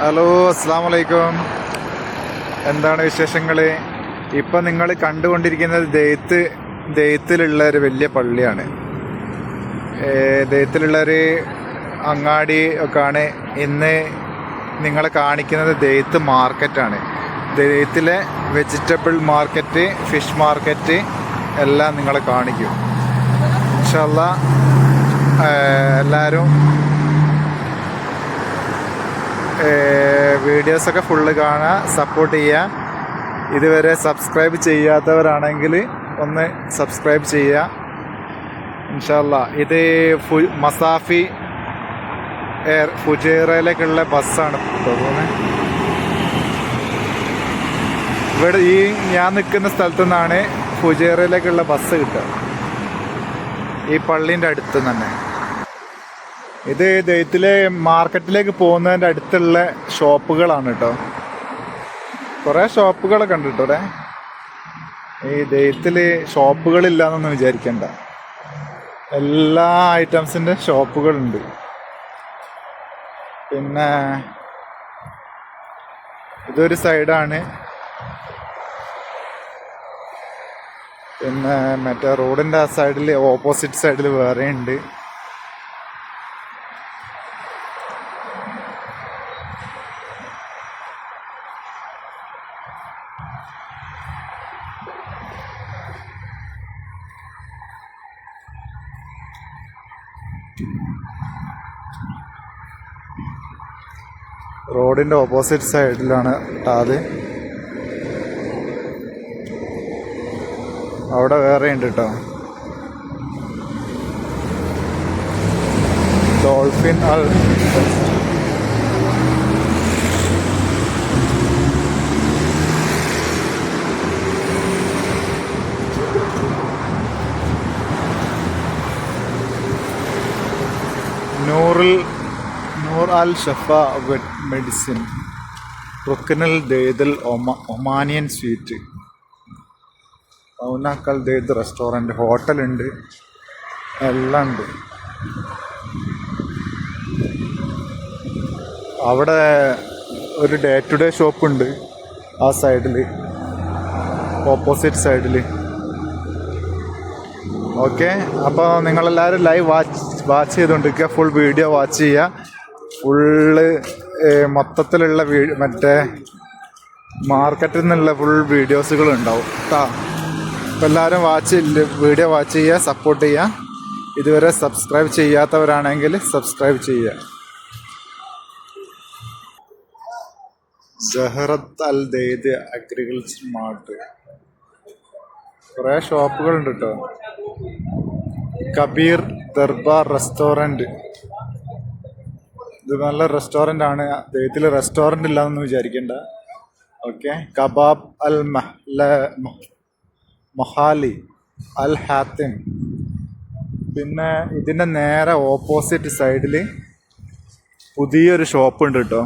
Hello, അസ്സാം വലൈക്കും. എന്താണ് വിശേഷങ്ങൾ? ഇപ്പം നിങ്ങൾ കണ്ടുകൊണ്ടിരിക്കുന്നത് ദെയ്ത്തിലുള്ള ഒരു വലിയ പള്ളിയാണ്. ദെയ്ത്തിലുള്ളൊരു അങ്ങാടി ഒക്കെയാണ്. ഇന്ന് നിങ്ങളെ കാണിക്കുന്നത് ദെയ്ത്ത് മാർക്കറ്റാണ്. ദെയ്ത്തിലെ വെജിറ്റബിൾ മാർക്കറ്റ്, ഫിഷ് മാർക്കറ്റ് എല്ലാം നിങ്ങളെ കാണിക്കും. ഇൻഷാ അല്ലാ എല്ലാവരും വീഡിയോസൊക്കെ ഫുള്ള് കാണുക, സപ്പോർട്ട് ചെയ്യുക. ഇതുവരെ സബ്സ്ക്രൈബ് ചെയ്യാത്തവരാണെങ്കിൽ ഒന്ന് സബ്സ്ക്രൈബ് ചെയ്യുക ഇൻഷാ അല്ലാ. ഇത് മസാഫി ഫുജൈറയിലേക്കുള്ള ബസ്സാണ് തോന്നുന്നത്. ഇവിടെ ഞാൻ നിൽക്കുന്ന സ്ഥലത്തു നിന്നാണ് ഫുജൈറയിലേക്കുള്ള ബസ് കിട്ടുക, ഈ പള്ളീൻ്റെ അടുത്ത് തന്നെ. ഇത് ദെയ്ത്തിലെ മാർക്കറ്റിലേക്ക് പോകുന്നതിൻ്റെ അടുത്തുള്ള ഷോപ്പുകളാണ് കേട്ടോ. കുറേ ഷോപ്പുകളൊക്കെ ഉണ്ട് കേട്ടോ ഇവിടെ. ഈ ദെയ്ത്തിൽ ഷോപ്പുകളില്ലാന്നൊന്നും വിചാരിക്കണ്ട, എല്ലാ ഐറ്റംസിൻ്റെ ഷോപ്പുകളുണ്ട്. പിന്നെ ഇതൊരു സൈഡാണ്. പിന്നെ മറ്റേ റോഡിൻ്റെ ആ സൈഡിൽ, ഓപ്പോസിറ്റ് സൈഡിൽ വേറെ ഉണ്ട്. റോഡിൻ്റെ ഓപ്പോസിറ്റ് സൈഡിലാണ് അത്. അവിടെ വേറെ ഉണ്ട് കേട്ടോ. ഡോൾഫിൻ നൂർ അൽ ഷഫ മെഡിസിൻ, റുക്കനൽ ദെയ്ദൽ ഒമാനിയൻ സ്വീറ്റ്, മൗനാക്കൽ ദെയ്ദ് റെസ്റ്റോറൻറ്റ്, ഹോട്ടലുണ്ട്, എല്ലാം ഉണ്ട്. അവിടെ ഒരു ഡേ ടു ഡേ ഷോപ്പുണ്ട് ആ സൈഡിൽ, ഓപ്പോസിറ്റ് സൈഡിൽ. ഓക്കെ, അപ്പോൾ നിങ്ങളെല്ലാവരും ലൈവ് വാച്ച് ചെയ്തുകൊണ്ടിരിക്കുക. ഫുൾ വീഡിയോ വാച്ച് ചെയ്യുക. ഫുള്ള് മൊത്തത്തിലുള്ള മറ്റേ മാർക്കറ്റിൽ നിന്നുള്ള ഫുൾ വീഡിയോസുകളുണ്ടാവും കേട്ടോ. അപ്പോൾ എല്ലാവരും വീഡിയോ വാച്ച് ചെയ്യുക, സപ്പോർട്ട് ചെയ്യുക. ഇതുവരെ സബ്സ്ക്രൈബ് ചെയ്യാത്തവരാണെങ്കിൽ സബ്സ്ക്രൈബ് ചെയ്യുക. ജഹറത്ത് അൽ ദെയ്ദ് അഗ്രികൾച്ചർ മാർട്ട്, കുറേ ഷോപ്പുകളുണ്ട് കേട്ടോ. കബീർ ദർബാർ റെസ്റ്റോറൻറ്റ്, ഇത് നല്ല റെസ്റ്റോറൻ്റ് ആണ്. ദെയ്ത്തിൽ റെസ്റ്റോറൻ്റ് ഇല്ലാന്നൊന്നും വിചാരിക്കേണ്ട. ഓക്കെ, കബാബ് അൽ മൊഹാലി അൽ ഹാത്തിം. പിന്നെ ഇതിൻ്റെ നേരെ ഓപ്പോസിറ്റ് സൈഡിൽ പുതിയൊരു ഷോപ്പ് ഉണ്ട് കേട്ടോ,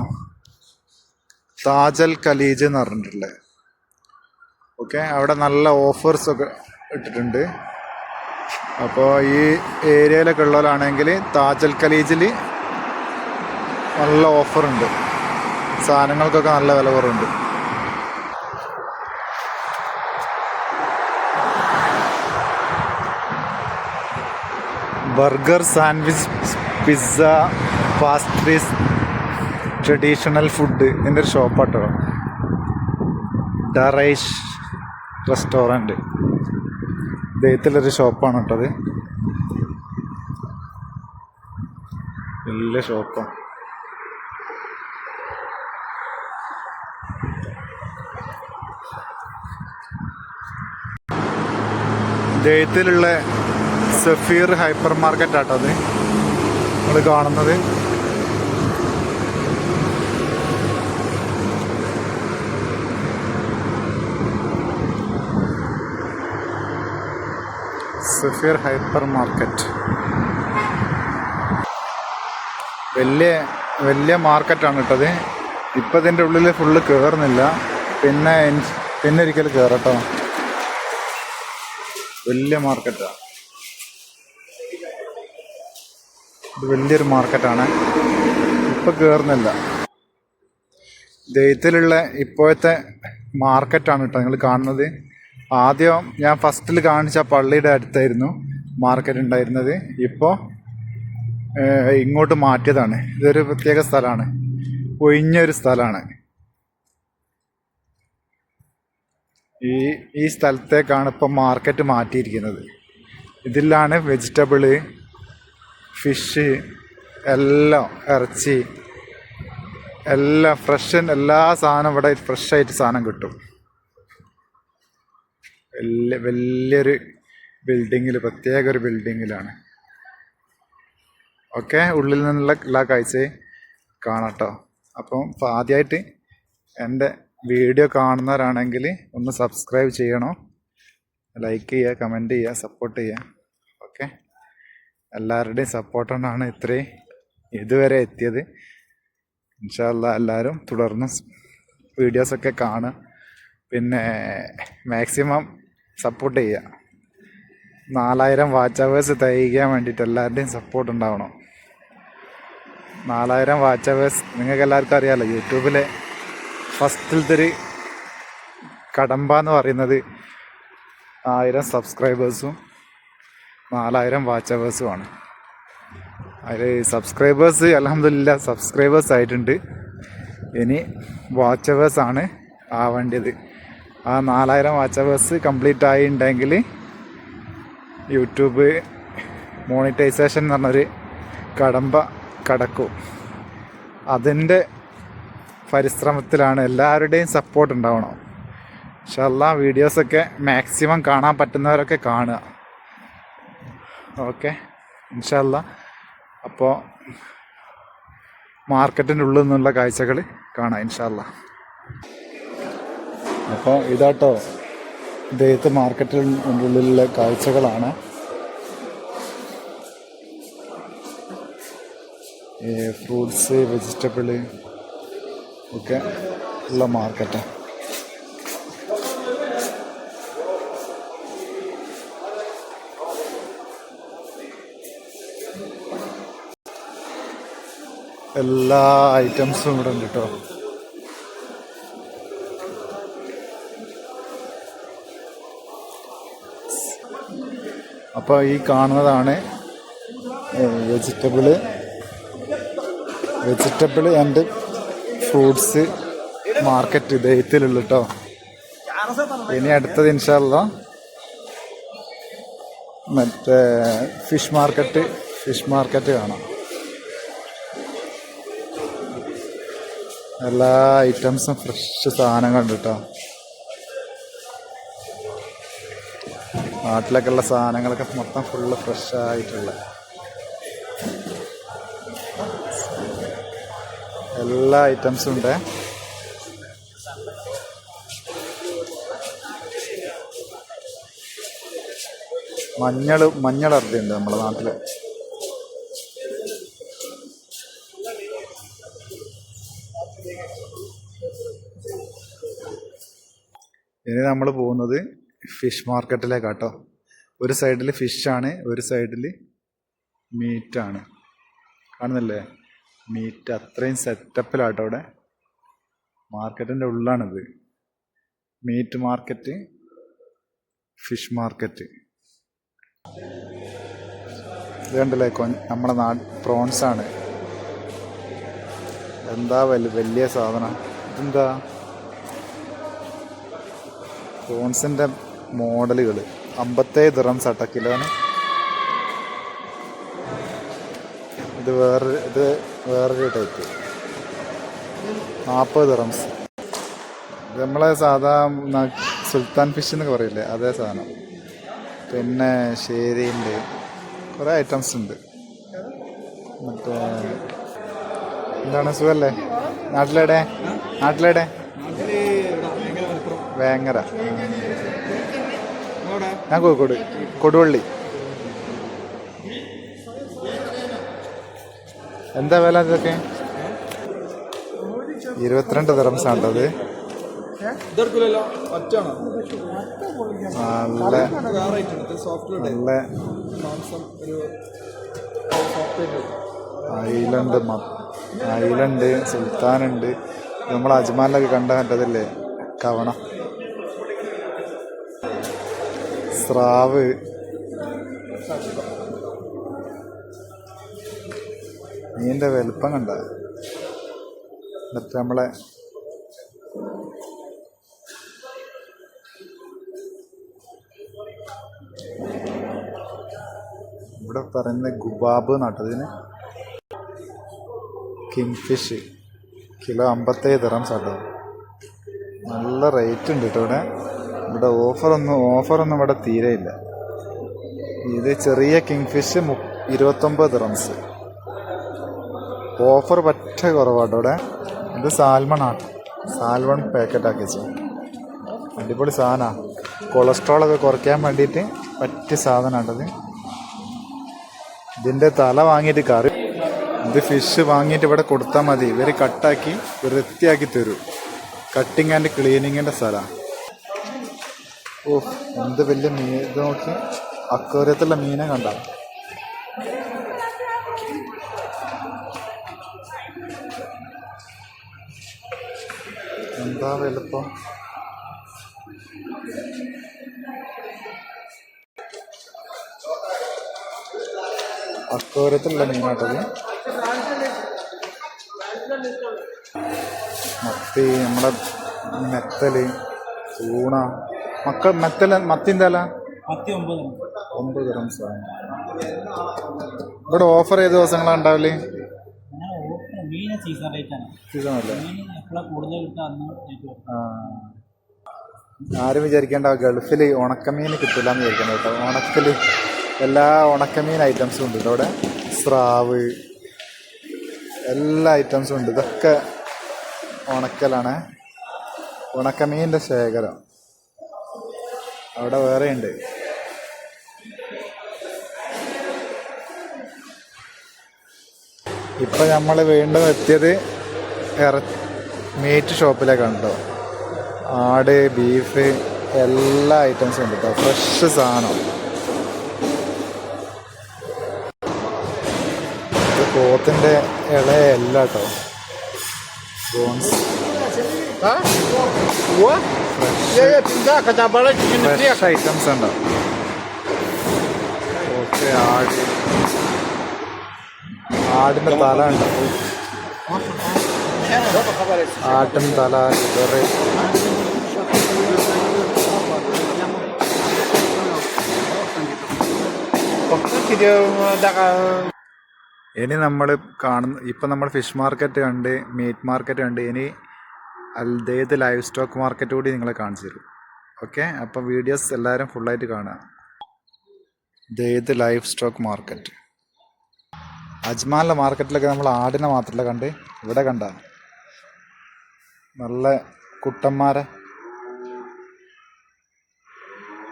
താജൽ ഖലീജ് എന്ന് പറഞ്ഞിട്ടുള്ളത്. ഓക്കെ, അവിടെ നല്ല ഓഫേഴ്സൊക്കെ ഇട്ടിട്ടുണ്ട്. അപ്പോൾ ഈ ഏരിയയിലൊക്കെ ഉള്ളവരാണെങ്കിൽ താജൽ ഖലീജിൽ നല്ല ഓഫറുണ്ട്, സാധനങ്ങൾക്കൊക്കെ നല്ല വില കുറവുണ്ട്. Burger, sandwich, pizza, pastries, traditional food, ഇതിൻ്റെ ഒരു ഷോപ്പാട്ടോ. ഡറൈഷ് റെസ്റ്റോറൻറ്റ്, ദെയ്ത്തിലൊരു ഷോപ്പാണ് കേട്ടത്, വലിയ ഷോപ്പാണ്. ദെയ്ത്തിലുള്ള സഫീർ ഹൈപ്പർ മാർക്കറ്റ് ആട്ടോ അത് നിങ്ങൾ കാണുന്നത്. സഫീർ ഹൈപ്പർ മാർക്കറ്റ് വലിയ മാർക്കറ്റാണ് കേട്ടത്. ഇപ്പം ഇതിൻ്റെ ഉള്ളിൽ ഫുള്ള് കയറുന്നില്ല, പിന്നെ ഒരിക്കൽ കയറട്ടോ. വലിയ മാർക്കറ്റാണ് ഇത്, വലിയൊരു മാർക്കറ്റാണ്. ഇപ്പം കയറുന്നില്ല. ദൈവത്തിലുള്ള ഇപ്പോഴത്തെ മാർക്കറ്റാണ് കേട്ടോ നിങ്ങൾ കാണുന്നത്. ആദ്യം ഞാൻ ഫസ്റ്റിൽ കാണിച്ച പള്ളിയുടെ അടുത്തായിരുന്നു മാർക്കറ്റ് ഉണ്ടായിരുന്നത്. ഇപ്പോൾ ഇങ്ങോട്ട് മാറ്റിയതാണ്. ഇതൊരു പ്രത്യേക സ്ഥലമാണ്, ഒഴിഞ്ഞൊരു സ്ഥലമാണ്. ഈ സ്ഥലത്തേക്കാണ് ഇപ്പം മാർക്കറ്റ് മാറ്റിയിരിക്കുന്നത്. ഇതിലാണ് വെജിറ്റബിള്, ഫിഷ്, എല്ലാം ഇറച്ചി, എല്ലാം എല്ലാ സാധനം ഇവിടെ ഫ്രഷായിട്ട് സാധനം കിട്ടും. വലിയൊരു ബിൽഡിങ്ങിൽ, പ്രത്യേക ഒരു ബിൽഡിങ്ങിലാണ്. ഓക്കെ, ഉള്ളിൽ നിന്നുള്ള എല്ലാ കാഴ്ചയും കാണാട്ടോ. അപ്പം ആദ്യമായിട്ട് എൻ്റെ വീഡിയോ കാണുന്നവരാണെങ്കിൽ ഒന്ന് സബ്സ്ക്രൈബ് ചെയ്യണം, ലൈക്ക് ചെയ്യുക, കമൻറ്റ് ചെയ്യുക, സപ്പോർട്ട് ചെയ്യുക. ഓക്കെ, എല്ലാവരുടെയും സപ്പോർട്ട് കൊണ്ടാണ് ഇത്രയും ഇതുവരെ എത്തിയത്. ഇൻഷാ അല്ലാഹ് എല്ലാവരും തുടർന്ന് വീഡിയോസൊക്കെ കാണുക, പിന്നെ മാക്സിമം സപ്പോർട്ട് ചെയ്യുക. 4000 വാച്ച് അവേഴ്സ് തികയ്ക്കാൻ വേണ്ടിയിട്ട് എല്ലാവരുടെയും സപ്പോർട്ട് ഉണ്ടാവണം. 4000 വാച്ച് അവേഴ്സ് നിങ്ങൾക്ക് എല്ലാവർക്കും അറിയാമല്ലോ, യൂട്യൂബിലെ ഫസ്റ്റിലത്തെ ഒരു കടമ്പ എന്ന് പറയുന്നത് 1000 സബ്സ്ക്രൈബേഴ്സും 4000 വാച്ച് അവേഴ്സുമാണ്. അതിൽ സബ്സ്ക്രൈബേഴ്സ് അൽഹംദുലില്ലാ സബ്സ്ക്രൈബേഴ്സ് ആയിട്ടുണ്ട്. ഇനി വാച്ച് അവേഴ്സാണ് ആവേണ്ടത്. ആ 4000 വാച്ച് അവേഴ്സ് കംപ്ലീറ്റ് ആയിട്ടുണ്ടെങ്കിൽ യൂട്യൂബ് മോണിറ്റൈസേഷൻ എന്ന് പറഞ്ഞൊരു കടമ്പ കടക്കും. അതിൻ്റെ പരിശ്രമത്തിലാണ്. എല്ലാവരുടെയും സപ്പോർട്ട് ഉണ്ടാവണം. ഇൻഷാ അല്ലാഹ് വീഡിയോസൊക്കെ മാക്സിമം കാണാൻ പറ്റുന്നവരൊക്കെ കാണുക. ഓക്കെ, ഇൻഷാ അല്ലാഹ്. അപ്പോൾ മാർക്കറ്റിൻ്റെ ഉള്ളിൽ നിന്നുള്ള കാഴ്ചകൾ കാണാം ഇൻഷാ അല്ലാഹ്. അപ്പോൾ ഇതാട്ടോ ഇദ്ദേഹത്തെ മാർക്കറ്റിൻ്റെ ഉള്ളിലുള്ള കാഴ്ചകളാണ്. ഫ്രൂട്ട്സ്, വെജിറ്റബിള് ഒക്കെ ഉള്ള മാർക്കറ്റാണ്. എല്ലാ ഐറ്റംസും ഇവിടെ ഉണ്ട് കേട്ടോ. അപ്പോൾ ഈ കാണുന്നതാണ് വെജിറ്റബിള് ആൻഡ് ഫ്രൂട്ട്സ് മാർക്കറ്റ് ദൈവത്തിലുള്ള കേട്ടോ. ഇനി അടുത്തത് ഇൻഷാ അല്ലാഹ് മറ്റേ ഫിഷ് മാർക്കറ്റ് കാണാം. എല്ലാ ഐറ്റംസും ഫ്രഷ് സാധനങ്ങളുണ്ട് കേട്ടോ. നാട്ടിലൊക്കെ ഉള്ള സാധനങ്ങളൊക്കെ മൊത്തം ഫുള്ള് ഫ്രഷായിട്ടുള്ള എല്ലാ ഐറ്റംസും ഉണ്ട്. മഞ്ഞൾ അർദ്ധയുണ്ട് നമ്മുടെ നാട്ടിൽ. ഇനി നമ്മൾ പോകുന്നത് ഫിഷ് മാർക്കറ്റിലേക്കാട്ടോ. ഒരു സൈഡിൽ ഫിഷാണ്, ഒരു സൈഡിൽ മീറ്റാണ്. കാണുന്നില്ലേ, മീറ്റ് അത്രയും സെറ്റപ്പിലാട്ടോ അവിടെ. മാർക്കറ്റിൻ്റെ ഉള്ളിലാണിത്. Meat market, fish market. ഇത് കണ്ടില്ലേ, നമ്മുടെ പ്രോൺസാണ്. എന്താ വലിയ സാധനം. ഇതെന്താ പ്രോൺസിൻ്റെ മോഡലുകൾ. 57 ദിർഹംസ് ആട്ടോ കിലോന്. ഇത് വേറൊരു ടൈപ്പ് 40 ദിർഹംസ്. ഇത് നമ്മളെ സാധാ സുൽത്താൻ ഫിഷ് എന്നൊക്കെ പറയില്ലേ, അതേ സാധനം. പിന്നെ ശേരിയുണ്ട്, കുറേ ഐറ്റംസ് ഉണ്ട്. മറ്റേ എന്താണ്, സുഖല്ലേ? നാട്ടിലെവിടെ? വേങ്ങര. ഞാൻ കോഴിക്കോട്, കൊടുവള്ളി. എന്താ വില ഇതൊക്കെ? 22 ദിർഹംസ് ആണ് അത്. നല്ല ഐലണ്ട്, സുൽത്താനുണ്ട്, നമ്മൾ അജ്മാനിലൊക്കെ കണ്ട മറ്റതില്ലേ കവണ, സ്രാവ്, മീനിൻ്റെ വലുപ്പം കണ്ട. എന്നിട്ട് നമ്മളെ ഇവിടെ പറയുന്നത് ഗുബാബ് നട്ടതിന്. കിങ് ഫിഷ് കിലോ 57 ദിർഹംസ് ആട്ടോ. നല്ല റേറ്റ് ഉണ്ട് കേട്ടോ ഇവിടെ. ഇവിടെ ഓഫറൊന്നും ഇവിടെ തീരെയില്ല. ഇത് ചെറിയ കിങ് ഫിഷ് 29 ദിർഹംസ്. ഓഫർ പറ്റ കുറവാട്ടോ ഇവിടെ. ഇത് സാൽമണാണ്. സാൽമൺ പാക്കറ്റ് ആക്കി വെച്ചു. അടിപൊളി സാധനമാണ്. കൊളസ്ട്രോളൊക്കെ കുറയ്ക്കാൻ വേണ്ടിയിട്ട് പറ്റിയ സാധനമാട്ടത്. ഇതിൻ്റെ തല വാങ്ങിയിട്ട് കറി, ഇത് ഫിഷ് വാങ്ങിയിട്ട് ഇവിടെ കൊടുത്താൽ മതി. ഇവർ കട്ടാക്കി വൃത്തിയാക്കി തരും. കട്ടിങ് ആൻഡ് ക്ലീനിങ്ങിൻ്റെ സ്ഥലമാണ്. ഓ എന്ത് വലിയ മീൻ. ഇത് നോക്കി അക്വേറിയത്തിലുള്ള മീനെ കണ്ട. എന്താ വലുപ്പം. അക്വേറിയത്തിലുള്ള മീനാട്ടത്. മത്തി, നമ്മളെ മെത്തല്, ചൂണ, മത്തിൻ്റെ അല്ല 9 ദിർഹംസാണ്. ഇവിടെ ഓഫർ ഏത് ദിവസങ്ങളാണ് ഉണ്ടാവില്ലേ? സീസൺ അല്ലേ? ആരും വിചാരിക്കേണ്ട ഗൾഫിൽ ഉണക്കമീൻ കിട്ടില്ല എന്ന് വിചാരിക്കേണ്ട കേട്ടോ. ഉണക്കൽ എല്ലാ ഉണക്കമീൻ ഐറ്റംസും ഉണ്ട് ഇവിടെ. സ്രാവ് എല്ലാ ഐറ്റംസും ഉണ്ട്. ഇതൊക്കെ ഉണക്കലാണ്. ഉണക്കമീനിൻ്റെ ശേഖരം അവിടെ വേറെ ഉണ്ട്. ഇപ്പം നമ്മൾ വീണ്ടും എത്തിയത് മീറ്റ് ഷോപ്പിലേക്കാണ് കേട്ടോ. ആട്, ബീഫ് എല്ലാ ഐറ്റംസും ഉണ്ട് കേട്ടോ. ഫ്രഷ് സാധനം. ഇത് പോത്തിൻ്റെ ഇളയല്ല കേട്ടോ. ബോൺസ് ഫ്രഷ് ഐറ്റംസ് ഉണ്ടോ. ഓക്കെ. ആടിൻ്റെ തല ഉണ്ടോ. ആട്ടിൻ തല, ലിവറ്. ഇനി നമ്മൾ ഇപ്പം നമ്മൾ ഫിഷ് മാർക്കറ്റ് കണ്ട്, മീറ്റ് മാർക്കറ്റ് കണ്ട്, ഇനി അൽദെയ്ദ് ലൈവ് സ്റ്റോക്ക് മാർക്കറ്റ് കൂടി നിങ്ങളെ കാണിച്ചു തരും. ഓക്കെ, അപ്പം വീഡിയോസ് എല്ലാവരും ഫുള്ളായിട്ട് കാണുക. ദെയ്ദ് ലൈവ് സ്റ്റോക്ക് മാർക്കറ്റ്. അജ്മാനിലെ മാർക്കറ്റിലൊക്കെ നമ്മൾ ആടിനെ മാത്രമല്ല കണ്ട്, ഇവിടെ കണ്ട നല്ല കുട്ടന്മാരെ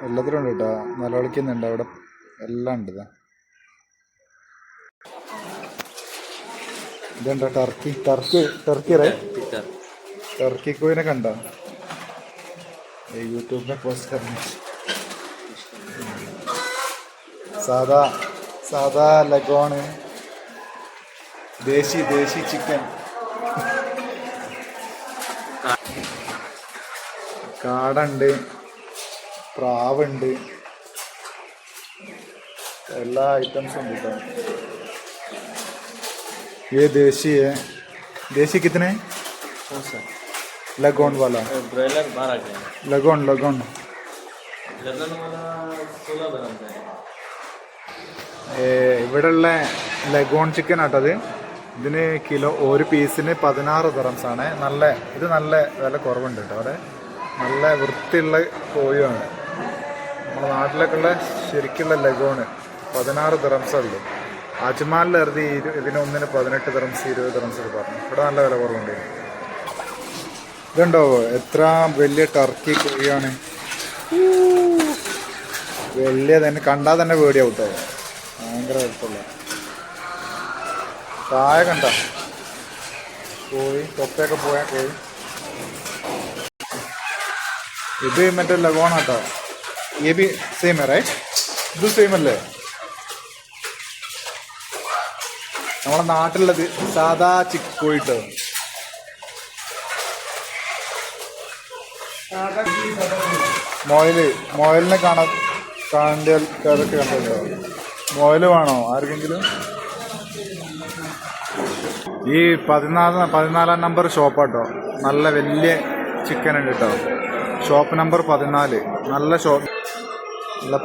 എല്ലാത്തിലും ഉണ്ട് കേട്ടോ. നിലവിളിക്കുന്നുണ്ട് അവിടെ. എല്ലാം ഉണ്ട്. ഇതുണ്ടോ ടർക്കി ടർക്കി കോയിനെ കണ്ട. യൂട്യൂബിനെ പോസ്റ്റ് സാധാ ലഗോണ്, ദേശി ചിക്കൻ, കാടുണ്ട്, പ്രാവുണ്ട്, എല്ലാ ഐറ്റംസും ഉണ്ട് കേട്ടോ. ये देसी कितने? लगोन वाला ब्रॉयलर 12 का है. लगोन वाला 16 दिरहम का है. ഇവിടെയുള്ള ലഗോൺ ചിക്കൻ ആട്ടത്. ഇതിന് കിലോ ഒരു പീസിന് 16 ദിർഹംസാണ്. ഇത് നല്ല വില കുറവുണ്ട് കേട്ടോ. അവിടെ നല്ല വൃത്തിയുള്ള കോഴിയാണ്. നമ്മുടെ നാട്ടിലൊക്കെ ഉള്ള ശരിക്കുള്ള ലഗോണ് 16 ദിർഹംസുള്ളൂ. അജ്മാനിൽ ഇറതി ഇതിനൊന്നിന് 18 ദിർഹംസ് 20 ദിർഹംസ് ഒക്കെ പറഞ്ഞു. ഇവിടെ നല്ല വില കുറവുണ്ട്. ഇതുണ്ടോ എത്ര വലിയ ടർക്കി കോഴിയാണ്. വലിയ തന്നെ കണ്ടാൽ തന്നെ പേടിയാവും കേട്ടോ. ഭയങ്കര വലുപ്പമുള്ള താഴെ കണ്ട കോഴി, തൊപ്പയൊക്കെ പോയ കോഴി. ഇത് മറ്റേ ലഗോണാട്ടോ. ये भी सेम है राइट? ഇത് സെയിം അല്ലേ? നമ്മളെ നാട്ടിലുള്ളത് സാധാ ചിക്കോയിട്ടോ. മൊയലിനെ കാണേണ്ടതൊക്കെ കണ്ടല്ലോ. മൊയൽ വേണോ ആർക്കെങ്കിലും? ഈ 14 നമ്പർ ഷോപ്പാട്ടോ. നല്ല വലിയ ചിക്കൻ ഉണ്ട് കേട്ടോ. Shop number 14. നല്ല ഷോപ്പ്. നല്ല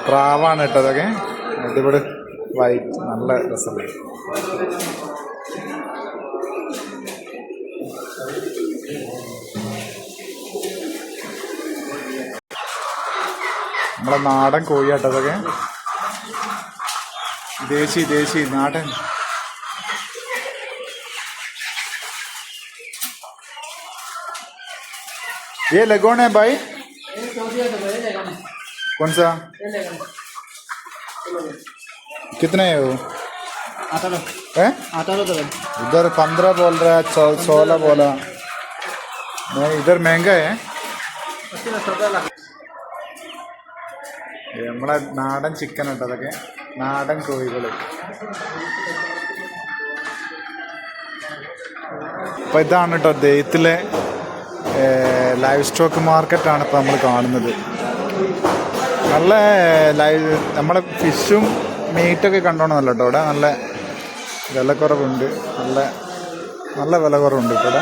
പ്രാവാണ് കേട്ടോ അതൊക്കെ. അടിപൊളി വൈറ്റ്, നല്ല രസമുണ്ട്. നമ്മളെ നാടൻ കോഴിയാട്ടോ അതൊക്കെ. ദേശി നാടൻ. ये लगोन है भाई? कौन सा? कितने है वो? है? इधर 15 बोल रहा है, 16 बोला. नहीं, इधर महंगा है. നമ്മളെ നാടൻ ചിക്കൻ ഉണ്ട് അതൊക്കെ. നാടൻ കോഴികൾ. അപ്പോൾ ഇതാണ് കേട്ടോ ദെയ്ത്തിലെ ലൈവ് സ്റ്റോക്ക് മാർക്കറ്റാണ് ഇപ്പോൾ നമ്മൾ കാണുന്നത്. നല്ല നമ്മളെ ഫിഷും മീറ്റൊക്കെ കണ്ടോണമെന്നല്ല കേട്ടോ. ഇവിടെ നല്ല വിലക്കുറവുണ്ട്. നല്ല വിലക്കുറവുണ്ട് ഇപ്പോൾ ഇവിടെ.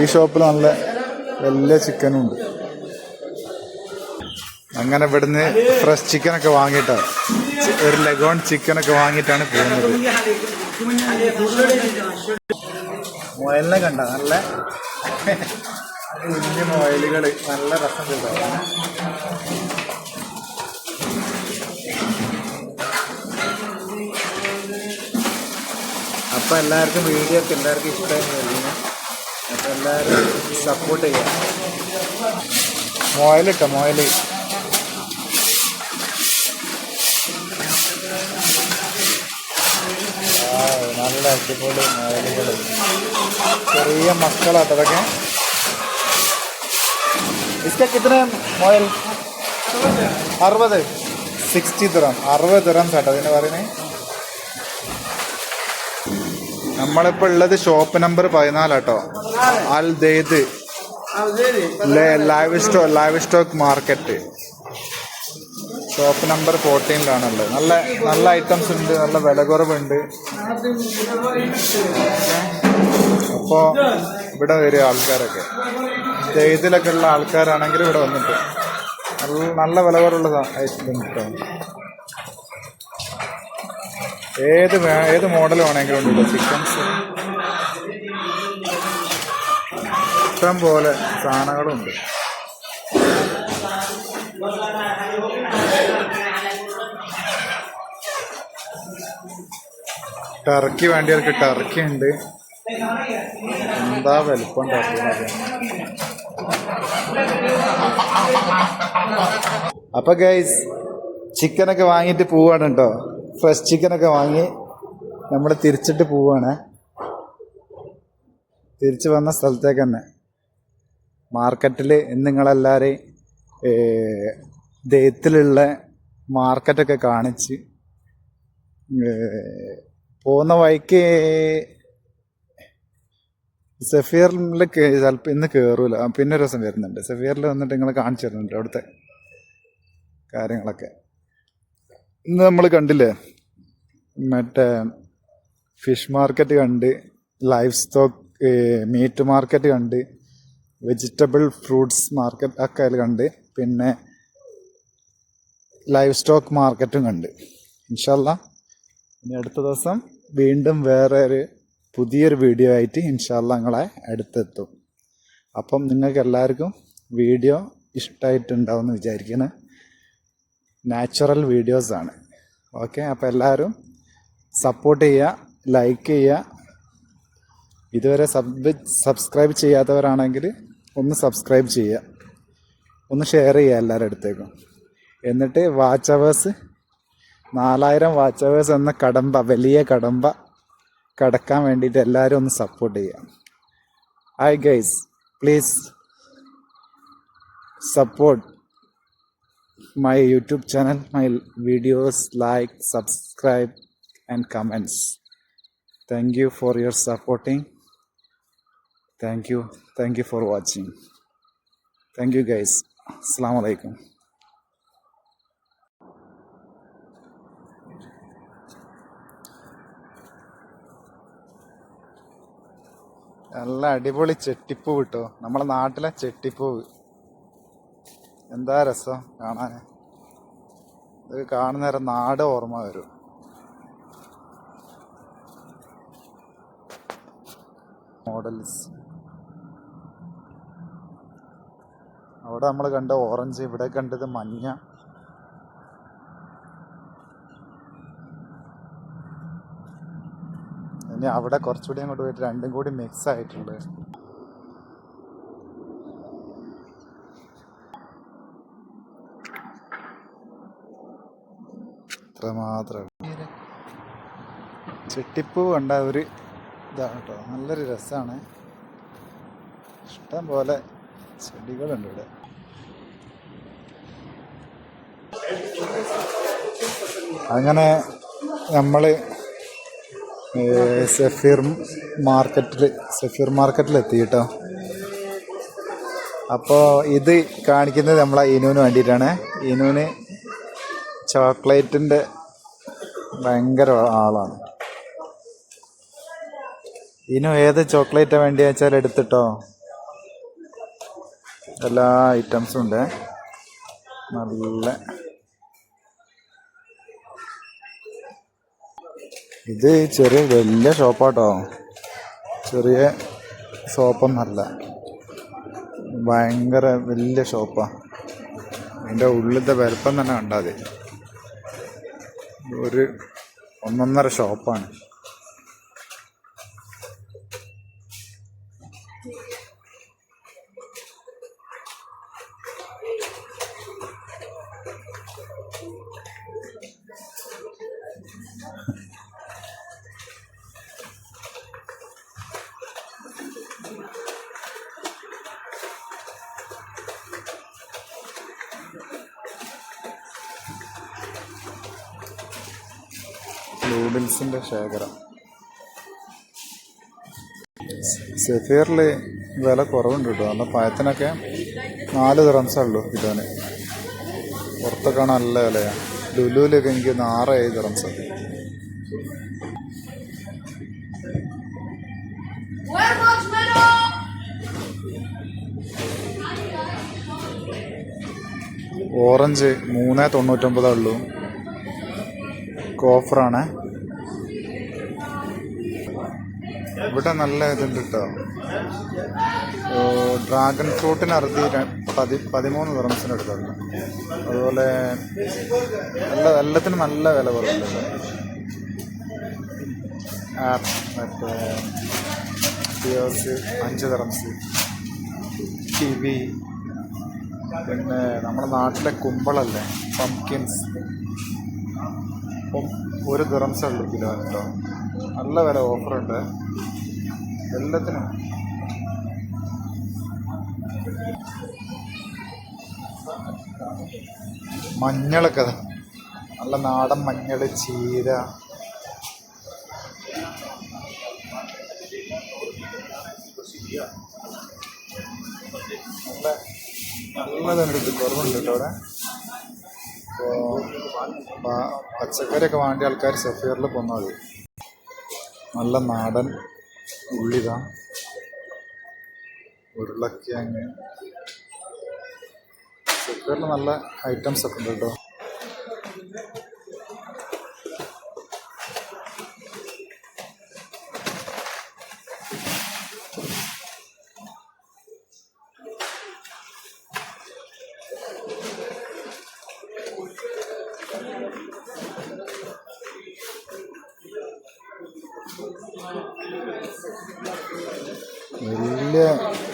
ഈ ഷോപ്പിൽ നല്ല വലിയ ചിക്കനും ഉണ്ട്. അങ്ങനെ ഇവിടുന്ന് ഫ്രഷ് ചിക്കനൊക്കെ വാങ്ങിയിട്ടാണ്, ഒരു ലഗോൺ ചിക്കനൊക്കെ വാങ്ങിയിട്ടാണ് പോകുന്നത്. മുയലിനെ കണ്ട നല്ല കുഞ്ഞു മുയലുകൾ, നല്ല രസം കിട്ടും. അപ്പം എല്ലാവർക്കും വീഡിയോ ഒക്കെ എല്ലാവർക്കും ഇഷ്ടമായി വരുന്നു. അപ്പം എല്ലാവരും സപ്പോർട്ട് ചെയ്യാം. മുയലിട്ടോ, മുയൽ. നല്ല അടിപൊളി മുയലുകൾ. ചെറിയ മക്കളാട്ടോ അതൊക്കെ. इसका कितने मोयल? 60. 60 ദിറം. 60 ദിറം കേട്ടോ അതിന് പറയുന്നത്. നമ്മളിപ്പോൾ ഉള്ളത് ഷോപ്പ് നമ്പർ 14 കേട്ടോ. Al Dhaid livestock market. Shop number 14 നല്ല ഐറ്റംസ് ഉണ്ട്. നല്ല വില കുറവുണ്ട്. അപ്പോൾ ഇവിടെ വരും ആൾക്കാരൊക്കെ. ദെയ്ദിലൊക്കെ ഉള്ള ആൾക്കാരാണെങ്കിൽ ഇവിടെ വന്നിട്ട് നല്ല വില കുറവുള്ള ഐറ്റം കിട്ടും. ഏത് മോഡൽ വേണമെങ്കിലും ഉണ്ട് ചിക്കൻസ്. ഇഷ്ടം പോലെ സാധനങ്ങളുണ്ട്. ടർക്കി വേണ്ടിയവർക്ക് ടർക്കി ഉണ്ട്. എന്താ വലിപ്പം ടർക്കി. അപ്പൊ ഗൈസ് ചിക്കനൊക്കെ വാങ്ങിയിട്ട് പോവാണ് കേട്ടോ. ഫ്രഷ് ചിക്കനൊക്കെ വാങ്ങി നമ്മൾ തിരിച്ചിട്ട് പോവാണ്. തിരിച്ചു വന്ന സ്ഥലത്തേക്ക് തന്നെ മാർക്കറ്റിൽ ഇന്ന് നിങ്ങളെല്ലാവരെയും ദെയ്ത്തിലുള്ള മാർക്കറ്റൊക്കെ കാണിച്ച് പോകുന്ന വഴിക്ക് സഫീറിൽ ചിലപ്പോൾ ഇന്ന് കയറൂല. പിന്നെ ഒരു ദിവസം വരുന്നുണ്ട്. സഫീറിൽ വന്നിട്ട് നിങ്ങളെ കാണിച്ചു തരുന്നുണ്ട് അവിടുത്തെ കാര്യങ്ങളൊക്കെ. ഇന്ന് നമ്മൾ കണ്ടില്ലേ, മറ്റേ ഫിഷ് മാർക്കറ്റ് കണ്ട്, ലൈവ് സ്റ്റോക്ക് മീറ്റ് മാർക്കറ്റ് കണ്ട്, വെജിറ്റബിൾ ഫ്രൂട്ട്സ് മാർക്കറ്റ് ഒക്കെ അതിൽ കണ്ട്, പിന്നെ ലൈവ് സ്റ്റോക്ക് മാർക്കറ്റും കണ്ട്. ഇൻഷാല്ലാ ഇനി അടുത്ത ദിവസം വീണ്ടും വേറെ പുതിയൊരു വീഡിയോ ആയിട്ട് ഇൻഷാല്ലാ നിങ്ങളെ അടുത്തെത്തും. അപ്പം നിങ്ങൾക്ക് എല്ലാവർക്കും വീഡിയോ ഇഷ്ടമായിട്ടുണ്ടാവുമെന്ന് വിചാരിക്കുന്നത്. നാച്ചുറൽ വീഡിയോസാണ്. ഓക്കെ, അപ്പോൾ എല്ലാവരും സപ്പോർട്ട് ചെയ്യുക, ലൈക്ക് ചെയ്യുക. ഇതുവരെ സബ്സ്ക്രൈബ് ചെയ്യാത്തവരാണെങ്കിൽ ഒന്ന് സബ്സ്ക്രൈബ് ചെയ്യുക, ഒന്ന് ഷെയർ ചെയ്യുക എല്ലാവരുടെ അടുത്തേക്കും. എന്നിട്ട് വാച്ച് അവേഴ്സ് 4000 വാച്ച് അവേഴ്സ് എന്ന വലിയ കടമ്പ കടക്കാൻ വേണ്ടിയിട്ട് എല്ലാവരും ഒന്ന് സപ്പോർട്ട് ചെയ്യുക. Hi guys, please support my YouTube channel, my videos, like, subscribe and comments. Thank you for your supporting. Thank you for watching. Thank you guys. അസ്സലാമു അലൈക്കും. നല്ല അടിപൊളി ചെട്ടിപ്പൂവ് കിട്ടോ, നമ്മളെ നാട്ടിലെ ചെട്ടിപ്പൂവ്. എന്താ രസം കാണാൻ. ഇത് കാണുന്നേരം നാട് ഓർമ്മ വരും. മോഡൽസ് അവിടെ നമ്മൾ കണ്ട ഓറഞ്ച്, ഇവിടെ കണ്ടത് മഞ്ഞ. ഇനി അവിടെ കുറച്ചുകൂടി അങ്ങോട്ട് പോയിട്ട് രണ്ടും കൂടി മിക്സ് ആയിട്ടുണ്ട്. ഇത്ര മാത്രം ചെട്ടിപ്പൂ കണ്ട ഒരു ഇതാണ് കേട്ടോ. നല്ലൊരു രസമാണ്. ഇഷ്ടം പോലെ ചെടികളുണ്ട് ഇവിടെ. അങ്ങനെ നമ്മൾ സഫീർ മാർക്കറ്റിലെത്തി കേട്ടോ. അപ്പോൾ ഇത് കാണിക്കുന്നത് നമ്മളെ ഇനുവിന് വേണ്ടിയിട്ടാണ്. ഇനുവിന് ചോക്ലേറ്റിൻ്റെ ഭയങ്കര ആളാണ്. ഇനു ഏത് ചോക്ലേറ്റാണ് വേണ്ടിയ വെച്ചാൽ എടുത്തിട്ടോ. എല്ലാ ഐറ്റംസും ഉണ്ട്. നല്ല ഇത് ചെറിയ വലിയ ഷോപ്പാട്ടോ. ചെറിയ ഷോപ്പൊന്നല്ല, ഭയങ്കര വലിയ ഷോപ്പാണ്. അതിൻ്റെ ഉള്ളിലത്തെ വലുപ്പം തന്നെ കണ്ടാൽ മതി. ഒരു ഒന്നൊന്നര ഷോപ്പാണ്. നൂഡിൽസിൻ്റെ ശേഖരം. സഫീറിൽ വില കുറവുണ്ട് കേട്ടോ. നല്ല പഴത്തിനൊക്കെ 4 ദിറംസേ ഉള്ളൂ കിട്ടാൻ. പുറത്തൊക്കെ നല്ല വിലയാണ്. ലുലുവിലൊക്കെ എനിക്ക് 6-7 ദിറംസ്. ഓറഞ്ച് 3.99 ഉള്ളൂ. ഓഫറാണ്. ഇവിടെ നല്ല ഇതുണ്ട് കേട്ടോ. ഡ്രാഗൺ ഫ്രൂട്ടിന് അറുതി 13 ദിറംസിന് എടുത്തുള്ളൂ. അതുപോലെ എല്ലാത്തിനും നല്ല വില കുറവുണ്ട്. മറ്റേ പിയോസ് 5 ദിറംസ്. കിവി, പിന്നെ നമ്മുടെ നാട്ടിലെ കുമ്പളല്ലേ, പംകിൻസ്, 1 ദിറംസേ ഉള്ളൂ കിലോ കേട്ടോ. നല്ല വില ഓഫറുണ്ട് എല്ലാത്തിനും. മഞ്ഞളൊക്കെ നല്ല നാടൻ മഞ്ഞൾ, ചീര, നല്ലതുണ്ട്. കുറവുണ്ട് കേട്ടോ അവിടെ. അപ്പോൾ പച്ചക്കറിയൊക്കെ വേണ്ടിയ ആൾക്കാർ സഫീറിൽ പോന്നാൽ മതി. നല്ല നാടൻ ഉള്ളിത, ഉരുളക്കിഴങ്ങ്. സഫീറിൽ നല്ല ഐറ്റംസ് ഒക്കെ ഉണ്ട് കേട്ടോ. വലിയ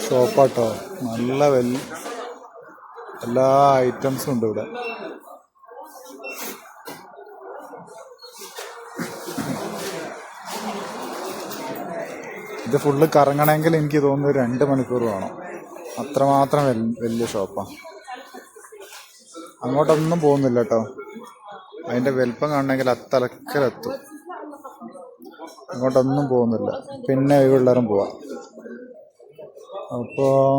ഷോപ്പാട്ടോ. നല്ല എല്ലാ ഐറ്റംസും ഉണ്ട് ഇവിടെ. ഇത് ഫുള്ള് കറങ്ങണമെങ്കിൽ എനിക്ക് തോന്നുന്നു 2 മണിക്കൂർ വേണം. അത്രമാത്രം വലിയ ഷോപ്പാണ്. അങ്ങോട്ടൊന്നും പോകുന്നില്ല കേട്ടോ. അതിൻ്റെ വലിപ്പം കാണണമെങ്കിൽ അത്തലക്കലെത്തും. അങ്ങോട്ടൊന്നും പോകുന്നില്ല. പിന്നെ ഒഴിവുള്ളവരും പോവാം. അപ്പോൾ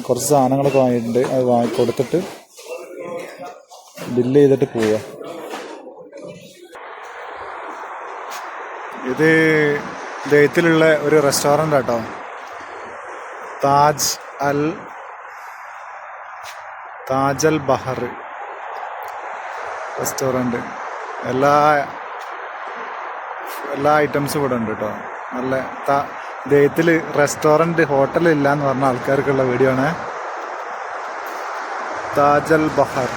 കുറച്ച് സാധനങ്ങളൊക്കെ വാങ്ങിയിട്ടുണ്ട്. അത് കൊടുത്തിട്ട് ബില്ല് ചെയ്തിട്ട് പോവുക. ഇത് ദൈത്തിലുള്ള ഒരു റെസ്റ്റോറൻ്റ് ആട്ടോ, താജ് അൽ ബഹർ റെസ്റ്റോറൻറ്റ്. എല്ലാ ഐറ്റംസും ഇവിടെ ഉണ്ട് കേട്ടോ. നല്ല ദൈത്തിൽ റെസ്റ്റോറൻറ്റ് ഹോട്ടലില്ല എന്ന് പറഞ്ഞ ആൾക്കാർക്കുള്ള വീഡിയോ ആണ്. താജ് അൽ ബഹർ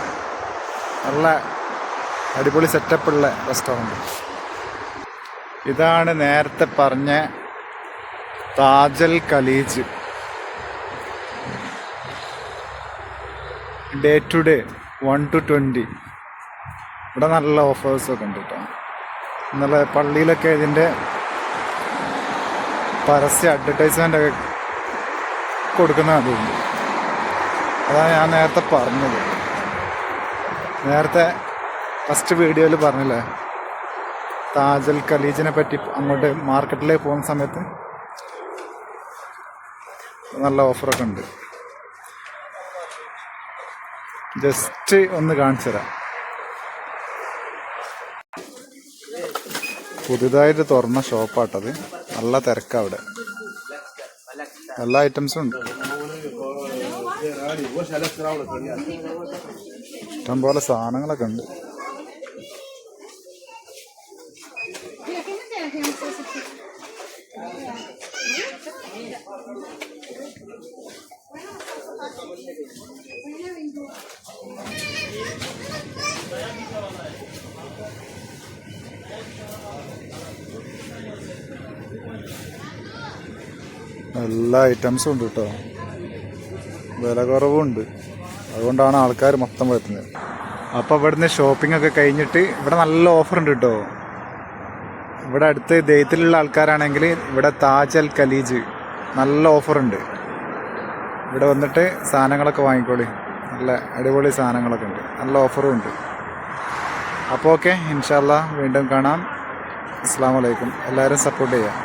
നല്ല അടിപൊളി സെറ്റപ്പുള്ള റെസ്റ്റോറൻറ്റ്. ഇതാണ് നേരത്തെ പറഞ്ഞ Taj Al Khaleej. Day to day 1 to 20 ഇവിടെ നല്ല ഓഫേഴ്സൊക്കെ ഉണ്ട് കേട്ടോ. ഇന്നലെ പള്ളിയിലൊക്കെ ഇതിൻ്റെ പരസ്യ അഡ്വർടൈസ്മെൻ്റ് ഒക്കെ കൊടുക്കുന്ന അതുണ്ട്. അതാണ് ഞാൻ നേരത്തെ പറഞ്ഞത്. നേരത്തെ ഫസ്റ്റ് വീഡിയോയിൽ പറഞ്ഞില്ലേ താജ് അൽ ഖലീജിനെ പറ്റി. അങ്ങോട്ട് മാർക്കറ്റിലേക്ക് പോകുന്ന സമയത്ത് നല്ല ഓഫറൊക്കെ ഉണ്ട്. ജസ്റ്റ് ഒന്ന് കാണിച്ചു തരാം. പുതുതായിട്ട് തുറന്ന ഷോപ്പാട്ടത്. നല്ല തിരക്കാണ് അവിടെ. എല്ലാ ഐറ്റംസും ഉണ്ട്. ഇഷ്ടംപോലെ സാധനങ്ങളൊക്കെ ഉണ്ട്. എല്ലാ ഐറ്റംസും ഉണ്ട് കേട്ടോ. വില കുറവുണ്ട്. അതുകൊണ്ടാണ് ആൾക്കാർ മൊത്തം വരുന്നത്. അപ്പോൾ ഇവിടുന്ന് ഷോപ്പിംഗ് ഒക്കെ കഴിഞ്ഞിട്ട് ഇവിടെ നല്ല ഓഫർ ഉണ്ട് കേട്ടോ. ഇവിടെ അടുത്ത് ദൈത്തിലുള്ള ആൾക്കാരാണെങ്കിൽ ഇവിടെ താജ് അൽ ഖലീജ് നല്ല ഓഫറുണ്ട്. ഇവിടെ വന്നിട്ട് സാധനങ്ങളൊക്കെ വാങ്ങിക്കോളി. നല്ല അടിപൊളി സാധനങ്ങളൊക്കെ ഉണ്ട്. നല്ല ഓഫറും ഉണ്ട്. അപ്പോൾ ഓക്കെ, ഇൻഷാ അല്ലാഹ് വീണ്ടും കാണാം. അസ്സലാമു അലൈക്കും. എല്ലാവരും സപ്പോർട്ട് ചെയ്യാം.